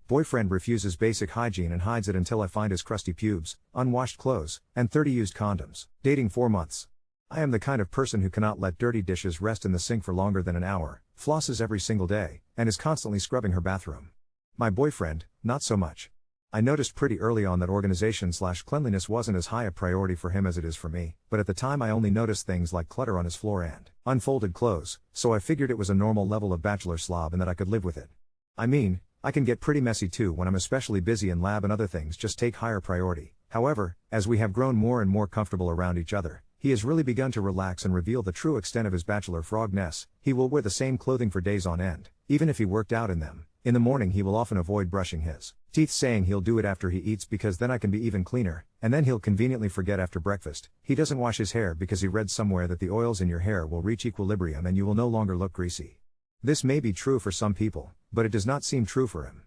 Boyfriend refuses basic hygiene and hides it until I find his crusty pubes, unwashed clothes, and 30 used condoms. Dating 4 months. I am the kind of person who cannot let dirty dishes rest in the sink for longer than an hour, flosses every single day, and is constantly scrubbing her bathroom. My boyfriend, not so much. I noticed pretty early on that organization/cleanliness wasn't as high a priority for him as it is for me, but at the time I only noticed things like clutter on his floor and unfolded clothes, so I figured it was a normal level of bachelor slob and that I could live with it. I mean, I can get pretty messy too when I'm especially busy and lab and other things just take higher priority. However, as we have grown more and more comfortable around each other, he has really begun to relax and reveal the true extent of his bachelor frogness. He will wear the same clothing for days on end, even if he worked out in them. In the morning he will often avoid brushing his teeth, saying he'll do it after he eats because then I can be even cleaner, and then he'll conveniently forget after breakfast. He doesn't wash his hair because he read somewhere that the oils in your hair will reach equilibrium and you will no longer look greasy. This may be true for some people, but it does not seem true for him.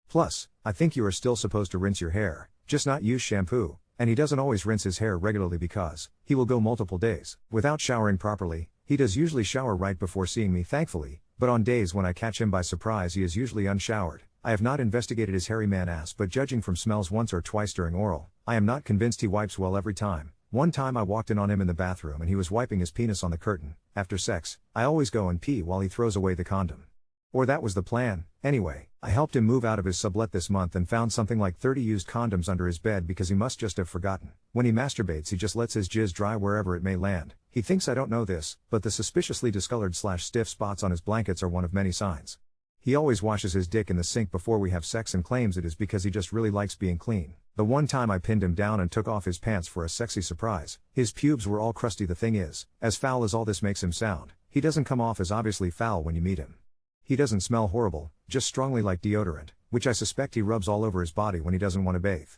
Plus, I think you are still supposed to rinse your hair, just not use shampoo, and he doesn't always rinse his hair regularly because he will go multiple days without showering properly. He does usually shower right before seeing me, thankfully, but on days when I catch him by surprise he is usually unshowered. I have not investigated his hairy man ass, but judging from smells once or twice during oral, I am not convinced he wipes well every time. One time I walked in on him in the bathroom and he was wiping his penis on the curtain. After sex, I always go and pee while he throws away the condom. Or that was the plan. Anyway, I helped him move out of his sublet this month and found something like 30 used condoms under his bed because he must just have forgotten. When he masturbates he just lets his jizz dry wherever it may land. He thinks I don't know this, but the suspiciously discolored/stiff spots on his blankets are one of many signs. He always washes his dick in the sink before we have sex and claims it is because he just really likes being clean. The one time I pinned him down and took off his pants for a sexy surprise, his pubes were all crusty. The thing is, as foul as all this makes him sound, he doesn't come off as obviously foul when you meet him. He doesn't smell horrible, just strongly like deodorant, which I suspect he rubs all over his body when he doesn't want to bathe.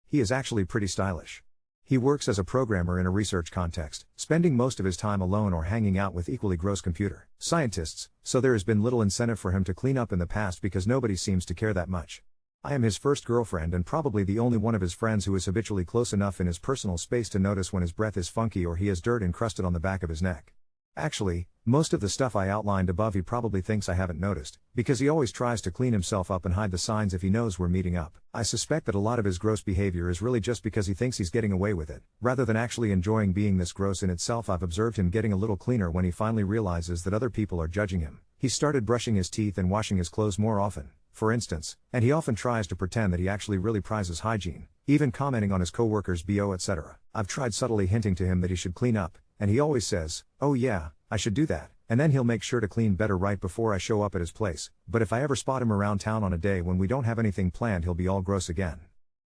He is actually pretty stylish. He works as a programmer in a research context, spending most of his time alone or hanging out with equally gross computer scientists, so there has been little incentive for him to clean up in the past because nobody seems to care that much. I am his first girlfriend and probably the only one of his friends who is habitually close enough in his personal space to notice when his breath is funky or he has dirt encrusted on the back of his neck. Actually, most of the stuff I outlined above he probably thinks I haven't noticed, because he always tries to clean himself up and hide the signs if he knows we're meeting up. I suspect that a lot of his gross behavior is really just because he thinks he's getting away with it, rather than actually enjoying being this gross in itself. I've observed him getting a little cleaner when he finally realizes that other people are judging him. He started brushing his teeth and washing his clothes more often, for instance, and he often tries to pretend that he actually really prizes hygiene, even commenting on his coworkers' BO etc. I've tried subtly hinting to him that he should clean up, and he always says, "Oh yeah, I should do that," and then he'll make sure to clean better right before I show up at his place. But if I ever spot him around town on a day when we don't have anything planned, he'll be all gross again.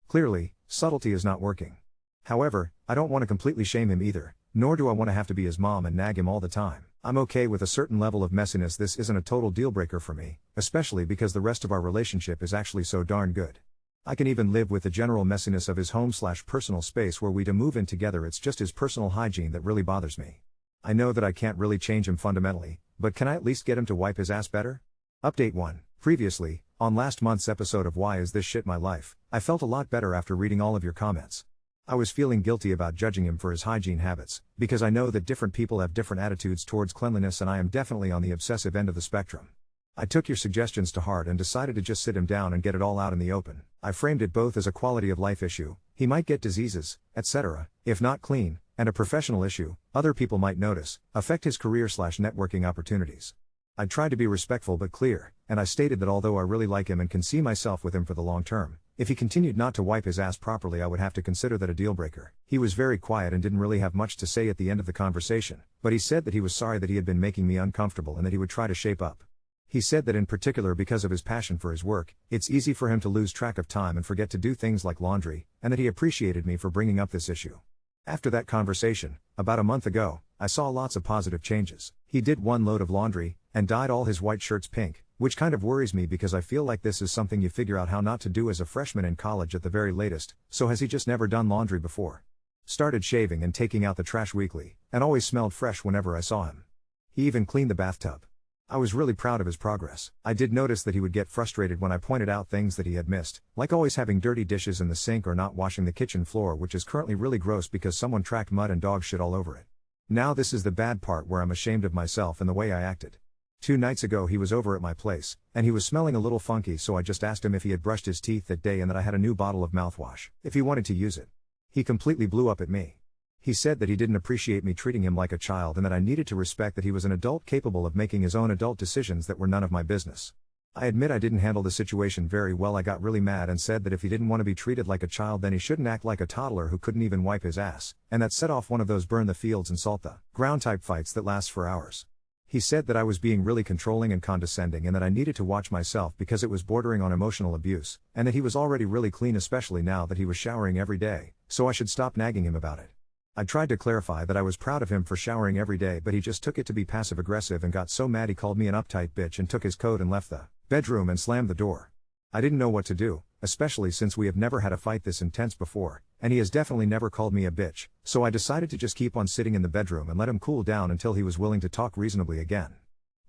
Clearly, subtlety is not working. However, I don't want to completely shame him either, nor do I want to have to be his mom and nag him all the time. I'm okay with a certain level of messiness. This isn't a total deal breaker for me, especially because the rest of our relationship is actually so darn good. I can even live with the general messiness of his home/personal space were we to move in together. It's just his personal hygiene that really bothers me. I know that I can't really change him fundamentally, but can I at least get him to wipe his ass better? Update 1. Previously, on last month's episode of Why Is This Shit My Life, I felt a lot better after reading all of your comments. I was feeling guilty about judging him for his hygiene habits, because I know that different people have different attitudes towards cleanliness and I am definitely on the obsessive end of the spectrum. I took your suggestions to heart and decided to just sit him down and get it all out in the open. I framed it both as a quality of life issue, he might get diseases, etc., if not clean, and a professional issue, other people might notice, affect his career/networking opportunities. I tried to be respectful but clear, and I stated that although I really like him and can see myself with him for the long term, if he continued not to wipe his ass properly I would have to consider that a deal breaker. He was very quiet and didn't really have much to say at the end of the conversation, but he said that he was sorry that he had been making me uncomfortable and that he would try to shape up. He said that in particular because of his passion for his work, it's easy for him to lose track of time and forget to do things like laundry, and that he appreciated me for bringing up this issue. After that conversation, about a month ago, I saw lots of positive changes. He did 1 load of laundry, and dyed all his white shirts pink, which kind of worries me because I feel like this is something you figure out how not to do as a freshman in college at the very latest. So has he just never done laundry before? Started shaving and taking out the trash weekly, and always smelled fresh whenever I saw him. He even cleaned the bathtub. I was really proud of his progress. I did notice that he would get frustrated when I pointed out things that he had missed, like always having dirty dishes in the sink or not washing the kitchen floor, which is currently really gross because someone tracked mud and dog shit all over it. Now this is the bad part where I'm ashamed of myself and the way I acted. 2 nights ago he was over at my place, and he was smelling a little funky, so I just asked him if he had brushed his teeth that day and that I had a new bottle of mouthwash, if he wanted to use it. He completely blew up at me. He said that he didn't appreciate me treating him like a child and that I needed to respect that he was an adult capable of making his own adult decisions that were none of my business. I admit I didn't handle the situation very well. I got really mad and said that if he didn't want to be treated like a child, then he shouldn't act like a toddler who couldn't even wipe his ass, and that set off one of those burn the fields and salt the ground type fights that last for hours. He said that I was being really controlling and condescending and that I needed to watch myself because it was bordering on emotional abuse, and that he was already really clean, especially now that he was showering every day, so I should stop nagging him about it. I tried to clarify that I was proud of him for showering every day, but he just took it to be passive aggressive and got so mad he called me an uptight bitch and took his coat and left the bedroom and slammed the door. I didn't know what to do, especially since we have never had a fight this intense before, and he has definitely never called me a bitch, so I decided to just keep on sitting in the bedroom and let him cool down until he was willing to talk reasonably again.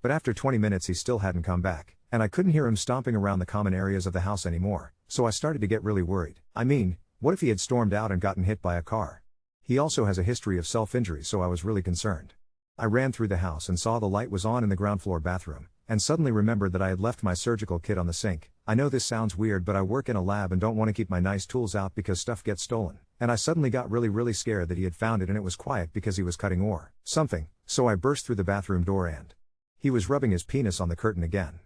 But after 20 minutes he still hadn't come back, and I couldn't hear him stomping around the common areas of the house anymore, so I started to get really worried. I mean, what if he had stormed out and gotten hit by a car? He also has a history of self-injury, so I was really concerned. I ran through the house and saw the light was on in the ground floor bathroom, and suddenly remembered that I had left my surgical kit on the sink. I know this sounds weird, but I work in a lab and don't want to keep my nice tools out because stuff gets stolen, and I suddenly got really scared that he had found it and it was quiet because he was cutting or something, so I burst through the bathroom door and he was rubbing his penis on the curtain again.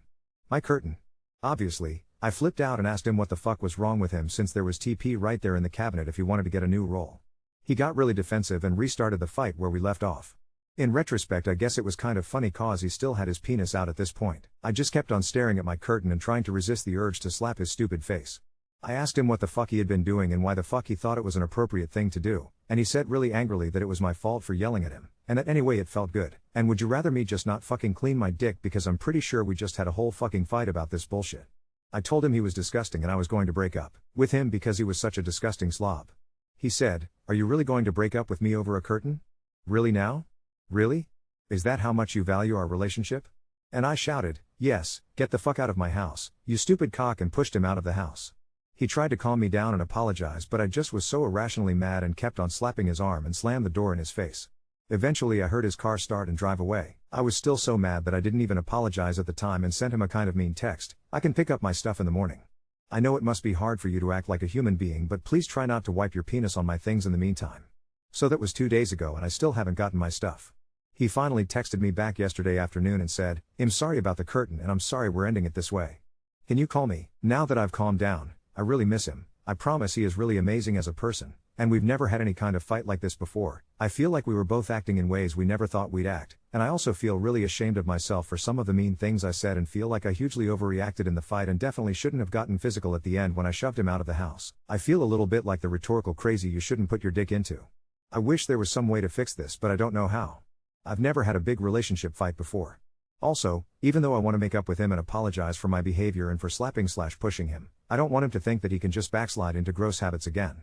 My curtain. Obviously, I flipped out and asked him what the fuck was wrong with him, since there was TP right there in the cabinet if he wanted to get a new roll. He got really defensive and restarted the fight where we left off. In retrospect, I guess it was kind of funny cause he still had his penis out at this point. I just kept on staring at my curtain and trying to resist the urge to slap his stupid face. I asked him what the fuck he had been doing and why the fuck he thought it was an appropriate thing to do, and he said really angrily that it was my fault for yelling at him, and that anyway it felt good, and would you rather me just not fucking clean my dick because I'm pretty sure we just had a whole fucking fight about this bullshit. I told him he was disgusting and I was going to break up with him because he was such a disgusting slob. He said, "Are you really going to break up with me over a curtain? Really now? Really? Is that how much you value our relationship?" And I shouted, "Yes, get the fuck out of my house, you stupid cock," and pushed him out of the house. He tried to calm me down and apologize, but I just was so irrationally mad and kept on slapping his arm and slammed the door in his face. Eventually I heard his car start and drive away. I was still so mad that I didn't even apologize at the time and sent him a kind of mean text, "I can pick up my stuff in the morning. I know it must be hard for you to act like a human being, but please try not to wipe your penis on my things in the meantime." So that was 2 days ago and I still haven't gotten my stuff. He finally texted me back yesterday afternoon and said, "I'm sorry about the curtain and I'm sorry we're ending it this way. Can you call me?" Now that I've calmed down, I really miss him. I promise he is really amazing as a person, and we've never had any kind of fight like this before. I feel like we were both acting in ways we never thought we'd act, and I also feel really ashamed of myself for some of the mean things I said and feel like I hugely overreacted in the fight and definitely shouldn't have gotten physical at the end when I shoved him out of the house. I feel a little bit like the rhetorical crazy you shouldn't put your dick into. I wish there was some way to fix this, but I don't know how. I've never had a big relationship fight before. Also, even though I want to make up with him and apologize for my behavior and for slapping/pushing him, I don't want him to think that he can just backslide into gross habits again.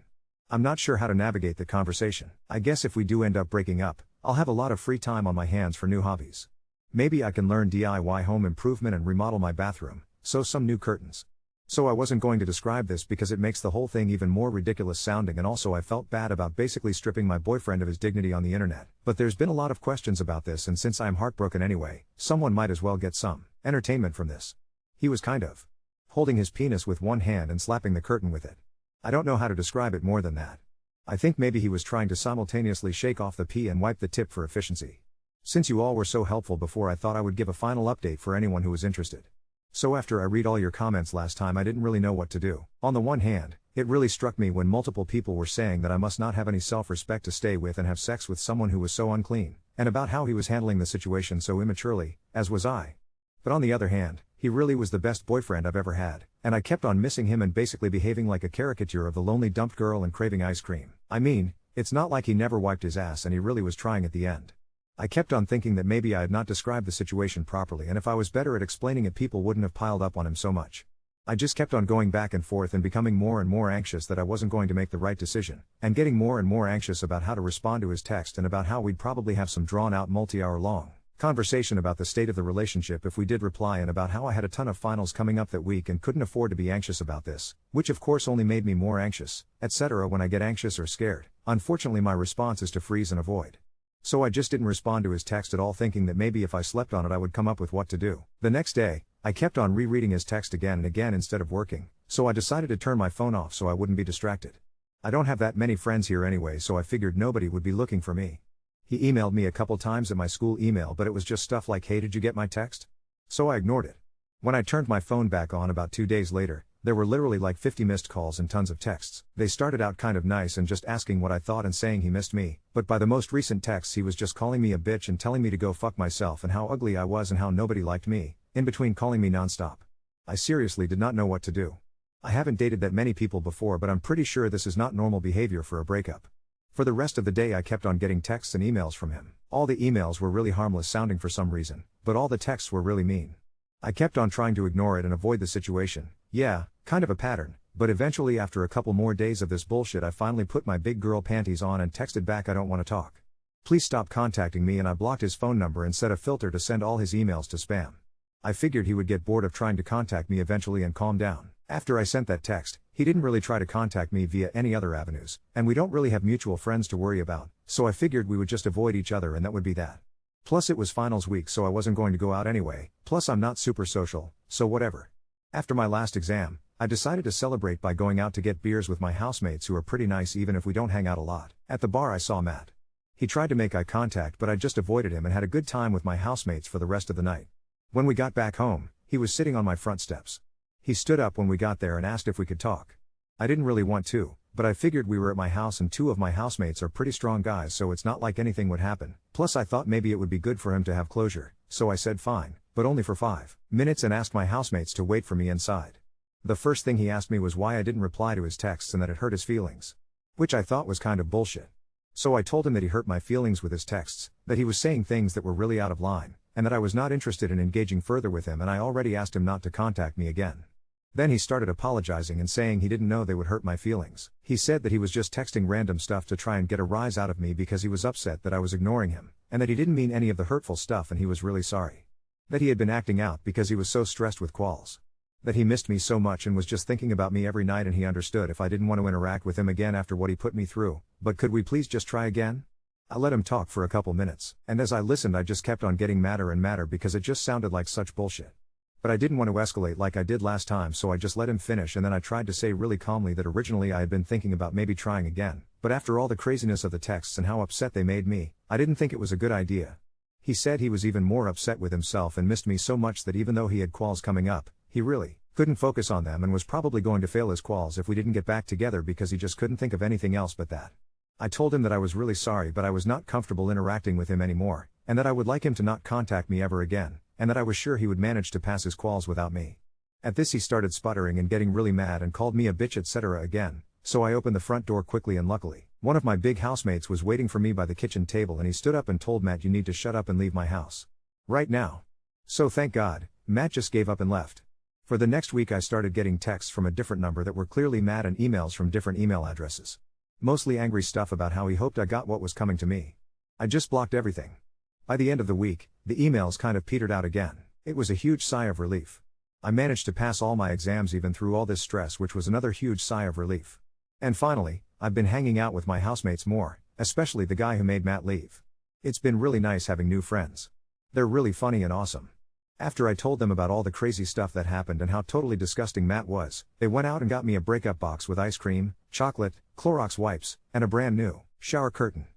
I'm not sure how to navigate the conversation. I guess if we do end up breaking up, I'll have a lot of free time on my hands for new hobbies. Maybe I can learn DIY home improvement and remodel my bathroom, sew some new curtains. So I wasn't going to describe this because it makes the whole thing even more ridiculous sounding, and also I felt bad about basically stripping my boyfriend of his dignity on the internet. But there's been a lot of questions about this, and since I'm heartbroken anyway, someone might as well get some entertainment from this. He was kind of holding his penis with one hand and slapping the curtain with it. I don't know how to describe it more than that. I think maybe he was trying to simultaneously shake off the pee and wipe the tip for efficiency. Since you all were so helpful before, I thought I would give a final update for anyone who was interested. So after I read all your comments last time, I didn't really know what to do. On the one hand, it really struck me when multiple people were saying that I must not have any self-respect to stay with and have sex with someone who was so unclean, and about how he was handling the situation so immaturely, as was I. But on the other hand, he really was the best boyfriend I've ever had, and I kept on missing him and basically behaving like a caricature of the lonely dumped girl and craving ice cream. I mean, it's not like he never wiped his ass, and he really was trying at the end. I kept on thinking that maybe I had not described the situation properly, and if I was better at explaining it, people wouldn't have piled up on him so much. I just kept on going back and forth and becoming more and more anxious that I wasn't going to make the right decision, and getting more and more anxious about how to respond to his text and about how we'd probably have some drawn-out multi-hour long conversation about the state of the relationship if we did reply, and about how I had a ton of finals coming up that week and couldn't afford to be anxious about this, which of course only made me more anxious, etc. When I get anxious or scared, unfortunately my response is to freeze and avoid. So I just didn't respond to his text at all, thinking that maybe if I slept on it I would come up with what to do. The next day, I kept on rereading his text again and again instead of working, so I decided to turn my phone off so I wouldn't be distracted. I don't have that many friends here anyway, so I figured nobody would be looking for me. He emailed me a couple times at my school email, but it was just stuff like, "Hey, did you get my text?" So I ignored it. When I turned my phone back on about 2 days later, there were literally like 50 missed calls and tons of texts. They started out kind of nice and just asking what I thought and saying he missed me, but by the most recent texts he was just calling me a bitch and telling me to go fuck myself and how ugly I was and how nobody liked me, in between calling me nonstop. I seriously did not know what to do. I haven't dated that many people before, but I'm pretty sure this is not normal behavior for a breakup. For the rest of the day I kept on getting texts and emails from him. All the emails were really harmless sounding for some reason, but all the texts were really mean. I kept on trying to ignore it and avoid the situation. Yeah, kind of a pattern, but eventually after a couple more days of this bullshit I finally put my big girl panties on and texted back, "I don't want to talk. Please stop contacting me," and I blocked his phone number and set a filter to send all his emails to spam. I figured he would get bored of trying to contact me eventually and calm down. After I sent that text, he didn't really try to contact me via any other avenues, and we don't really have mutual friends to worry about, so I figured we would just avoid each other and that would be that. Plus it was finals week, so I wasn't going to go out anyway, plus I'm not super social, so whatever. After my last exam, I decided to celebrate by going out to get beers with my housemates who are pretty nice even if we don't hang out a lot. At the bar I saw Matt. He tried to make eye contact but I just avoided him and had a good time with my housemates for the rest of the night. When we got back home, he was sitting on my front steps. He stood up when we got there and asked if we could talk. I didn't really want to, but I figured we were at my house and 2 of my housemates are pretty strong guys, so it's not like anything would happen. Plus I thought maybe it would be good for him to have closure, so I said fine, but only for 5 minutes and asked my housemates to wait for me inside. The first thing he asked me was why I didn't reply to his texts and that it hurt his feelings. Which I thought was kind of bullshit. So I told him that he hurt my feelings with his texts, that he was saying things that were really out of line, and that I was not interested in engaging further with him and I already asked him not to contact me again. Then he started apologizing and saying he didn't know they would hurt my feelings. He said that he was just texting random stuff to try and get a rise out of me because he was upset that I was ignoring him, and that he didn't mean any of the hurtful stuff and he was really sorry. That he had been acting out because he was so stressed with quals. That he missed me so much and was just thinking about me every night, and he understood if I didn't want to interact with him again after what he put me through, but could we please just try again? I let him talk for a couple minutes, and as I listened I just kept on getting madder and madder because it just sounded like such bullshit. But I didn't want to escalate like I did last time, so I just let him finish, and then I tried to say really calmly that originally I had been thinking about maybe trying again, but after all the craziness of the texts and how upset they made me, I didn't think it was a good idea. He said he was even more upset with himself and missed me so much that even though he had quals coming up, he really couldn't focus on them and was probably going to fail his quals if we didn't get back together because he just couldn't think of anything else but that. I told him that I was really sorry but I was not comfortable interacting with him anymore, and that I would like him to not contact me ever again, and that I was sure he would manage to pass his quals without me. At this he started sputtering and getting really mad and called me a bitch etc. again, so I opened the front door quickly and luckily, one of my big housemates was waiting for me by the kitchen table and he stood up and told Matt, "You need to shut up and leave my house. Right now." So thank God, Matt just gave up and left. For the next week I started getting texts from a different number that were clearly Matt and emails from different email addresses. Mostly angry stuff about how he hoped I got what was coming to me. I just blocked everything. By the end of the week, the emails kind of petered out again. It was a huge sigh of relief. I managed to pass all my exams even through all this stress, which was another huge sigh of relief. And finally, I've been hanging out with my housemates more, especially the guy who made Matt leave. It's been really nice having new friends. They're really funny and awesome. After I told them about all the crazy stuff that happened and how totally disgusting Matt was, they went out and got me a breakup box with ice cream, chocolate, Clorox wipes, and a brand new shower curtain.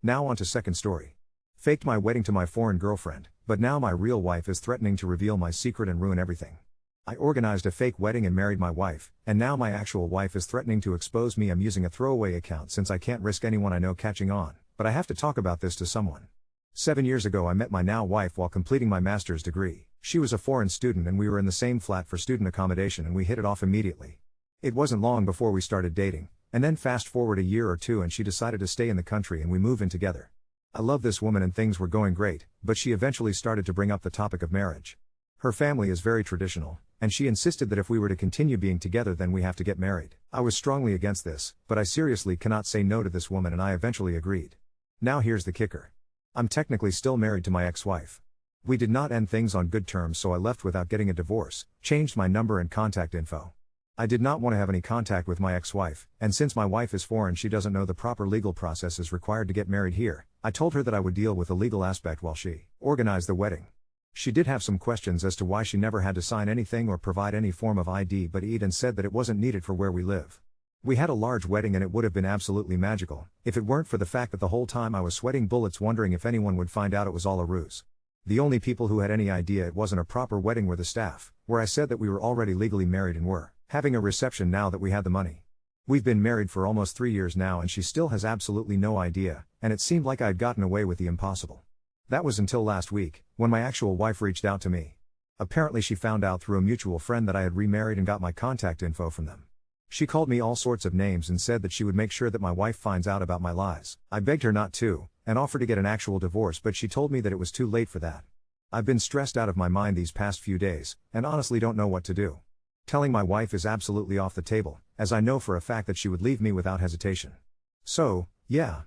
Now on to second story. Faked my wedding to my foreign girlfriend, but now my real wife is threatening to reveal my secret and ruin everything. I organized a fake wedding and married my wife, and now my actual wife is threatening to expose me. I'm using a throwaway account since I can't risk anyone I know catching on, but I have to talk about this to someone. 7 years ago I met my now wife while completing my master's degree. She was a foreign student and we were in the same flat for student accommodation and we hit it off immediately. It wasn't long before we started dating, and then fast forward a year or two and she decided to stay in the country and we moved in together. I love this woman and things were going great, but she eventually started to bring up the topic of marriage. Her family is very traditional, and she insisted that if we were to continue being together then we have to get married. I was strongly against this, but I seriously cannot say no to this woman and I eventually agreed. Now here's the kicker. I'm technically still married to my ex-wife. We did not end things on good terms, so I left without getting a divorce, changed my number and contact info. I did not want to have any contact with my ex-wife, and since my wife is foreign she doesn't know the proper legal processes required to get married here. I told her that I would deal with the legal aspect while she organized the wedding. She did have some questions as to why she never had to sign anything or provide any form of ID but and said that it wasn't needed for where we live. We had a large wedding and it would have been absolutely magical, if it weren't for the fact that the whole time I was sweating bullets wondering if anyone would find out it was all a ruse. The only people who had any idea it wasn't a proper wedding were the staff, where I said that we were already legally married and were having a reception now that we had the money. We've been married for almost 3 years now and she still has absolutely no idea, and it seemed like I'd gotten away with the impossible. That was until last week, when my actual wife reached out to me. Apparently she found out through a mutual friend that I had remarried and got my contact info from them. She called me all sorts of names and said that she would make sure that my wife finds out about my lies. I begged her not to, and offered to get an actual divorce, but she told me that it was too late for that. I've been stressed out of my mind these past few days, and honestly don't know what to do. Telling my wife is absolutely off the table, as I know for a fact that she would leave me without hesitation. So, yeah.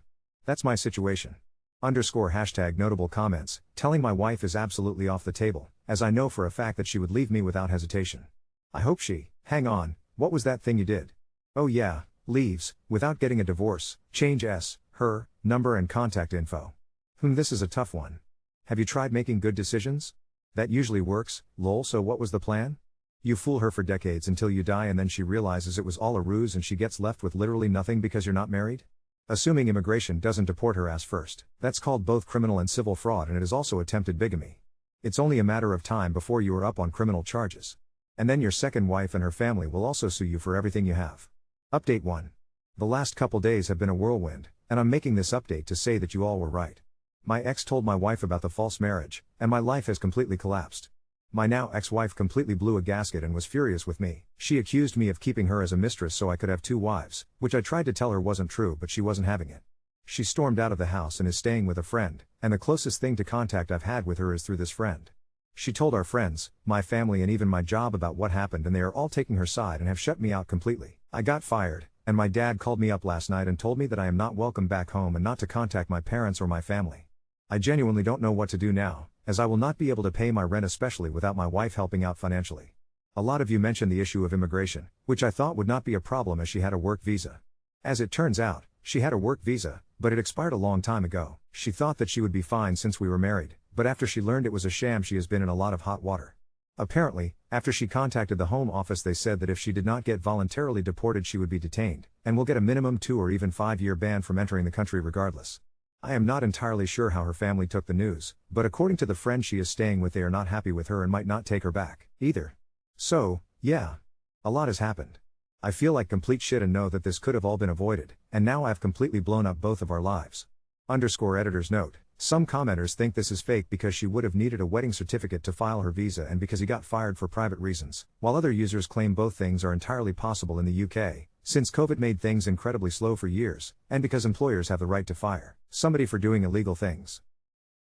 That's my situation. _notable comments, telling my wife is absolutely off the table, as I know for a fact that she would leave me without hesitation. I hope she, hang on, what was that thing you did? Oh yeah, leaves, without getting a divorce, change her, number and contact info. This is a tough one. Have you tried making good decisions? That usually works, lol. So what was the plan? You fool her for decades until you die and then she realizes it was all a ruse and she gets left with literally nothing because you're not married? Assuming immigration doesn't deport her ass first. That's called both criminal and civil fraud and it is also attempted bigamy. It's only a matter of time before you are up on criminal charges. And then your second wife and her family will also sue you for everything you have. Update 1. The last couple days have been a whirlwind, and I'm making this update to say that you all were right. My ex told my wife about the false marriage, and my life has completely collapsed. My now ex-wife completely blew a gasket and was furious with me. She accused me of keeping her as a mistress so I could have 2 wives, which I tried to tell her wasn't true but she wasn't having it. She stormed out of the house and is staying with a friend, and the closest thing to contact I've had with her is through this friend. She told our friends, my family and even my job about what happened and they are all taking her side and have shut me out completely. I got fired, and my dad called me up last night and told me that I am not welcome back home and not to contact my parents or my family. I genuinely don't know what to do now, as I will not be able to pay my rent especially without my wife helping out financially. A lot of you mentioned the issue of immigration, which I thought would not be a problem as she had a work visa. As it turns out, she had a work visa, but it expired a long time ago. She thought that she would be fine since we were married, but after she learned it was a sham she has been in a lot of hot water. Apparently, after she contacted the Home Office they said that if she did not get voluntarily deported she would be detained, and will get a minimum 2 or even 5-year ban from entering the country regardless. I am not entirely sure how her family took the news, but according to the friend she is staying with they are not happy with her and might not take her back, either. So, yeah. A lot has happened. I feel like complete shit and know that this could have all been avoided, and now I've completely blown up both of our lives. _editor's note. Some commenters think this is fake because she would have needed a wedding certificate to file her visa and because he got fired for private reasons, while other users claim both things are entirely possible in the UK, since COVID made things incredibly slow for years, and because employers have the right to fire somebody for doing illegal things.